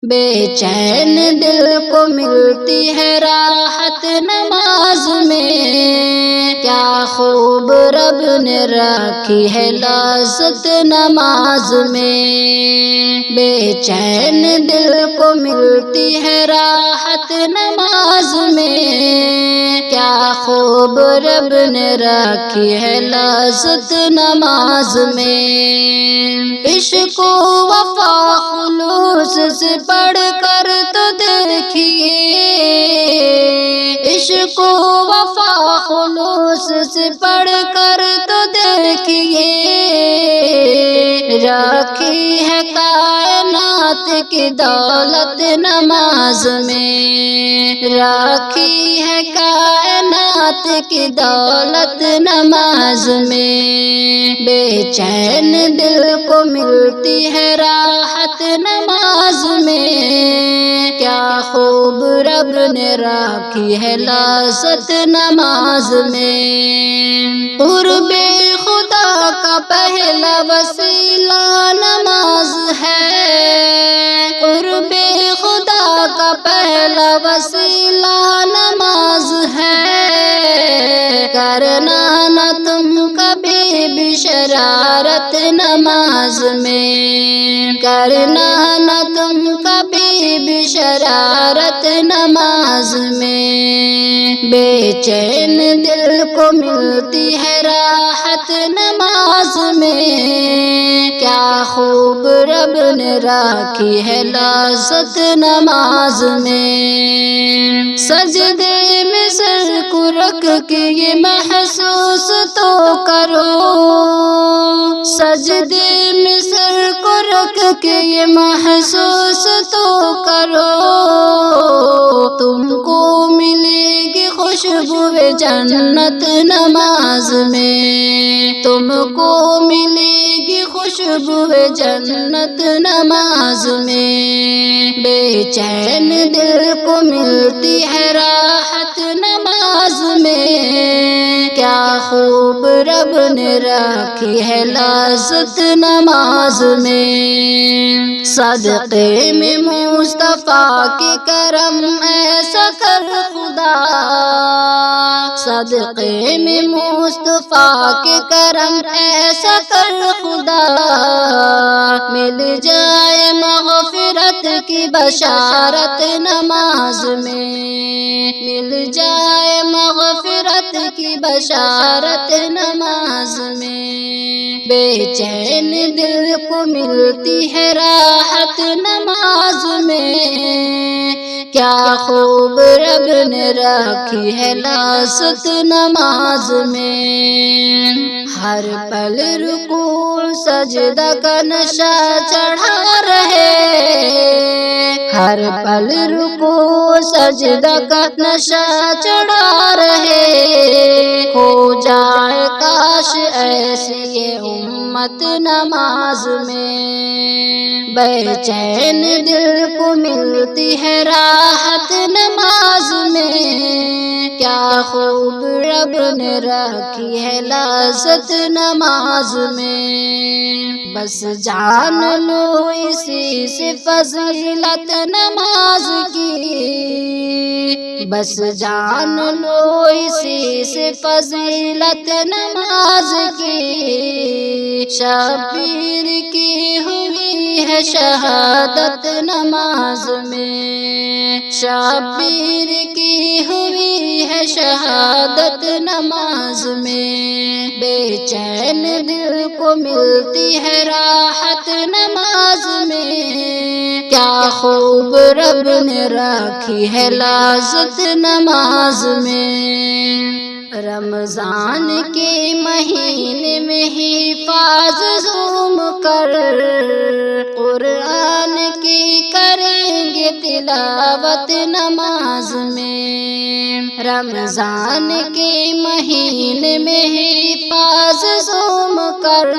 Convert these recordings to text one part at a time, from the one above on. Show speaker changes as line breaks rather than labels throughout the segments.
بے چین دل کو ملتی ہے راحت نماز میں، کیا خوب رب نے رکھی ہے لذت نماز میں۔ بے چین دل کو ملتی ہے راحت نماز میں، کیا خوب رب نے رکھی ہے لذت نماز میں۔ عشق و وفا خلوص سے پڑھ کر تو دیکھیے، عشق و وفا خلوص سے پڑھ کر تو دیکھیے، رکھی ہے کائنات کی دولت نماز میں، رکھی ہے کائنات کی دولت نماز میں۔ بے چین دل کو ملتی ہے راحت نماز میں، کیا خوب رب نے رکھی ہے لذت نماز میں۔ قرب خدا کا پہلا وسیلہ نماز ہے، قرب خدا کا پہلا وسیلہ نماز ہے، کرنا نہ تم کبھی بھی شرارت نماز میں، کرنا نہ تم کبھی بھی شرارت نماز میں۔ بے چین دل کو ملتی ہے راحت نماز میں، کیا خوب رب نے رکھی ہے لذت نماز میں۔ سجدے میں سر کو رکھ کے یہ محسوس تو کرو، سجدے میں سر کو رکھ کے یہ محسوس تو کرو، تم کو ملے گی خوشبو جنت نماز میں، تم کو ملے گی خوشبو جنت نماز میں۔ بے چین دل کو ملتی ہے راحت نماز میں، کیا خوب رب نے رکھی ہے لذت نماز میں۔ صدقے میں مصطفیٰ کے کرم ایسا کر خدا، صدقے میں مصطفیٰ کے کرم ایسا کر خدا، مل جائے مغفرت کی بشارت نماز میں، مل جائے مغفرت کی بشارت نماز میں۔ بے چین دل کو ملتی ہے راحت نماز میں، کیا خوب رب نے رکھی ہے لذت نماز میں۔ ہر پل رکوع سجدہ کا نشہ چڑھا رہے، ہر پل رکوع سجدہ کا نشہ چڑھا رہے، ہو جائے کاش ایسی یہ امت نماز میں۔ بے چین دل کو ملتی ہے راحت نماز میں، کیا خوب رب نے رکھی ہے لذت نماز میں۔ بس جان لو اسی سے فضیلت نماز کی، بس جان لو اسی سے فضیلت نماز کی، شبیر کی ہوئی ہے شہادت نماز میں، شبیر کی ہوئی ہے شہادت نماز میں۔ بے چین دل کو ملتی ہے راحت نماز میں، کیا خوب رب نے رکھی ہے لذت نماز میں۔ رمضان کے مہینے میں حفاظ زوم کر قرآن کی کریں گے تلاوت نماز میں، رمضان کے مہینے میں حفاظ زوم کر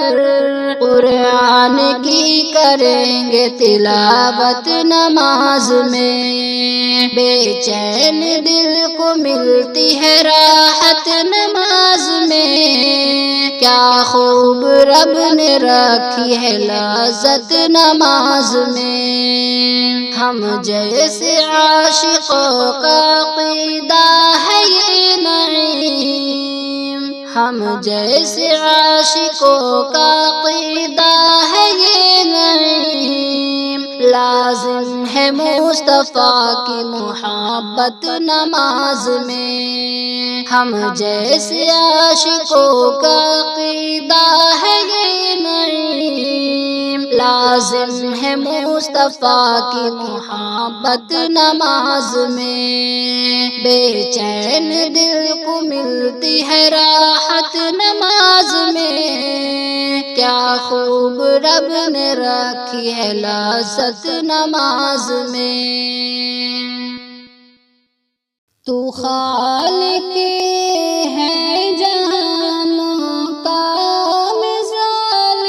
قرآن کی کریں گے تلاوت نماز میں۔ بے چین دل کو ملتی ہے راحت نماز میں، کیا خوب رب نے رکھی ہے لذت نماز میں، ہم جیسے عاشقوں کا عقیدہ ہے یہ نعیم، ہم جیسے عاشقوں کا عقیدہ ہے یہ نعیم، لازم ہے مصطفیٰ کی محبت نماز میں، ہم جیسے عاشقوں کا عقیدہ ہے یہ نعیم، لازم ہے مصطفیٰ کی محبت نماز میں، بے چین دل کو ملتی ہے راحت نماز میں، کیا خوب رب نے رکھی ہے لذت نماز میں، تو خالق ہے جہانوں کا مثال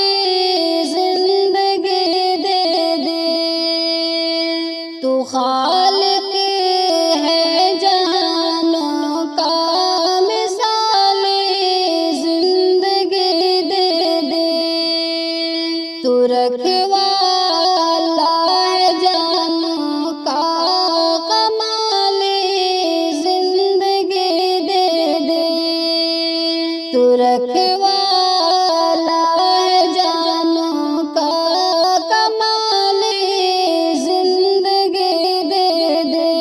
زندگی دے دے، تو خالق ہے جہانوں کا مثال زندگی دے دے، تو رکھوالا ہے جانوں کا کمال زندگی دے دے، تو رکھوالا ہے جانوں کا کمال زندگی دے دے،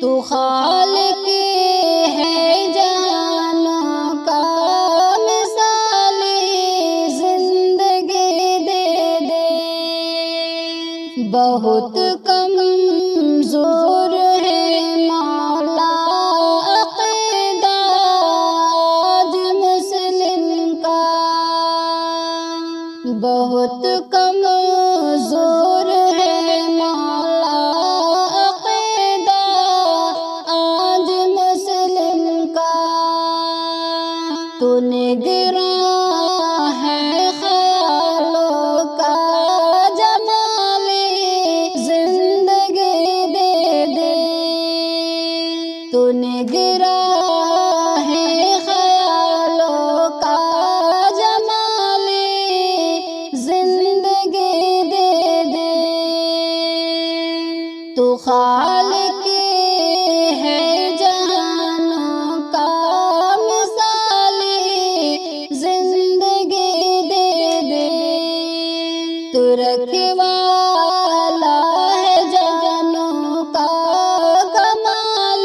تو خالق ہے جہانوں کا مثال زندگی دے دے، بہت کمزور ہے مولا عقیدہ آج مسلم کا، بہت کمزور ہے مولا عقیدہ آج مسلم کا، تو نگراں ہے خیالوں کا جمال زندگی دے دے، تو نگراں ہے خیالوں کا جمال زندگی دے دے، تو خالق ہے جہانوں کا مثال زندگی دے دے، تو رکھوالا ہے جانوں کا کمال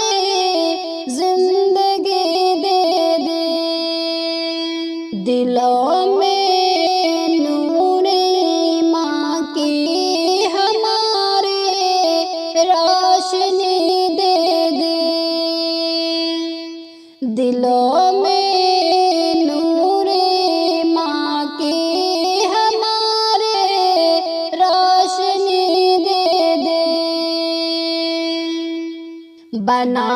زندگی دے دے، دلوں میں نور ایمان کی ہمارے روشنی دے دے، دلوں میں نور ایمان کی ہمارے روشنی دے دے، بنا